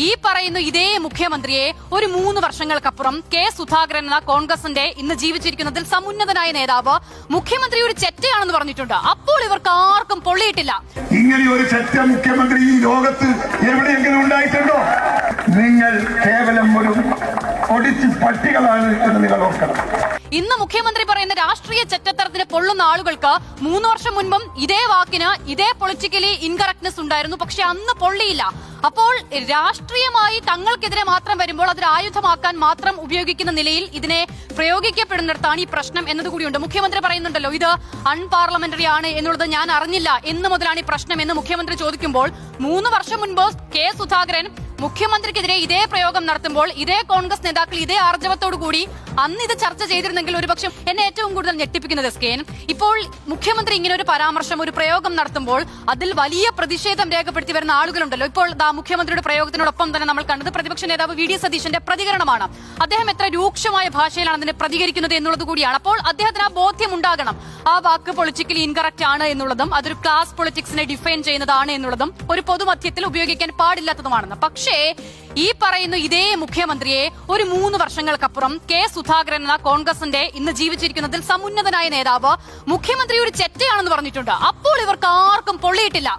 ഈ പറയുന്ന ഇതേ മുഖ്യമന്ത്രിയെ ഒരു 3 വർഷങ്ങൾക്കപ്പുറം കെ സുധാകരൻ എന്ന കോൺഗ്രസിന്റെ ഇന്ന് ജീവിച്ചിരിക്കുന്നതിൽ സമുന്നതനായ നേതാവ് മുഖ്യമന്ത്രി ഒരു ചെറ്റയാണെന്ന് പറഞ്ഞിട്ടുണ്ട്. അപ്പോൾ ഇവർക്ക് ആർക്കും പൊള്ളിയിട്ടില്ല. ഇങ്ങനെ ഒരു ചെറ്റ മുഖ്യമന്ത്രി ഈ ലോകത്ത് എവിടെയെങ്കിലും ഉണ്ടായിട്ടുണ്ടോ? നിങ്ങൾ കേവലം ഒരു ഒടിച്ചു പട്ടികളാണ് എന്ന് നിങ്ങൾ ഓർക്കണം. ഇന്ന് മുഖ്യമന്ത്രി പറയുന്ന രാഷ്ട്രീയ ചെറ്റത്തരത്തിന് പൊള്ളുന്ന ആളുകൾക്ക് 3 വർഷം മുൻപും ഇതേ വാക്കിന് ഇതേ പൊളിറ്റിക്കലി ഇൻകറക്ട്നെസ് ഉണ്ടായിരുന്നു. പക്ഷെ അന്ന് പൊള്ളിയില്ല. അപ്പോൾ രാഷ്ട്രീയമായി തങ്ങൾക്കെതിരെ മാത്രം വരുമ്പോൾ അതൊരു ആയുധമാക്കാൻ മാത്രം ഉപയോഗിക്കുന്ന നിലയിൽ ഇതിനെ പ്രയോഗിക്കപ്പെടുന്നിടത്താണ് ഈ പ്രശ്നം എന്നതുകൂടിയുണ്ട്. മുഖ്യമന്ത്രി പറയുന്നുണ്ടല്ലോ, ഇത് അൺപാർലമെന്ററി ആണ് എന്നുള്ളത് ഞാൻ അറിഞ്ഞില്ല, എന്ന് മുതലാണ് ഈ പ്രശ്നം എന്ന് മുഖ്യമന്ത്രി ചോദിക്കുമ്പോൾ 3 വർഷം മുൻപ് കെ സുധാകരൻ മുഖ്യമന്ത്രിക്കെതിരെ ഇതേ പ്രയോഗം നടത്തുമ്പോൾ ഇതേ കോൺഗ്രസ് നേതാക്കൾ ഇതേ ആർജവത്തോടു കൂടി അന്ന് ഇത് ചർച്ച ചെയ്തിരുന്നെങ്കിൽ ഒരുപക്ഷെ എന്നെ ഏറ്റവും കൂടുതൽ ഞെട്ടിപ്പിക്കുന്നത് സ്കേൻ, ഇപ്പോൾ മുഖ്യമന്ത്രി ഇങ്ങനെ ഒരു പരാമർശം, ഒരു പ്രയോഗം നടത്തുമ്പോൾ അതിൽ വലിയ പ്രതിഷേധം രേഖപ്പെടുത്തി വരുന്ന ആളുകളുണ്ടല്ലോ. ഇപ്പോൾ മുഖ്യമന്ത്രിയുടെ പ്രയോഗത്തിനോടൊപ്പം തന്നെ നമ്മൾ കണ്ടത് പ്രതിപക്ഷ നേതാവ് വി ഡി സതീശന്റെ പ്രതികരണമാണ്. അദ്ദേഹം എത്ര രൂക്ഷമായ ഭാഷയിലാണ് അതിനെ പ്രതികരിക്കുന്നത് എന്നുള്ളത് കൂടിയാണ്. അപ്പോൾ അദ്ദേഹത്തിന് ആ ബോധ്യം ഉണ്ടാകണം, ആ വാക്ക് പൊളിറ്റിക്കലി ഇൻകറക്റ്റ് ആണ് എന്നുള്ളതും അതൊരു ക്ലാസ് പൊളിറ്റിക്സിനെ ഡിഫൈൻ ചെയ്യുന്നതാണ് എന്നുള്ളതും ഒരു പൊതുമധ്യത്തിൽ ഉപയോഗിക്കാൻ പാടില്ലാത്തതുമാണെന്ന്. പക്ഷേ ഈ പറയുന്ന ഇതേ മുഖ്യമന്ത്രിയെ ഒരു 3 വർഷങ്ങൾക്കപ്പുറം കെ സുധാകരൻ എന്ന കോൺഗ്രസിന്റെ ഇന്ന് ജീവിച്ചിരിക്കുന്നതിൽ സമുന്നതനായ നേതാവ് മുഖ്യമന്ത്രി ഒരു ചെറ്റയാണെന്ന് പറഞ്ഞിട്ടുണ്ട്. അപ്പോൾ ഇവർക്ക് ആർക്കും പൊള്ളിയിട്ടില്ല.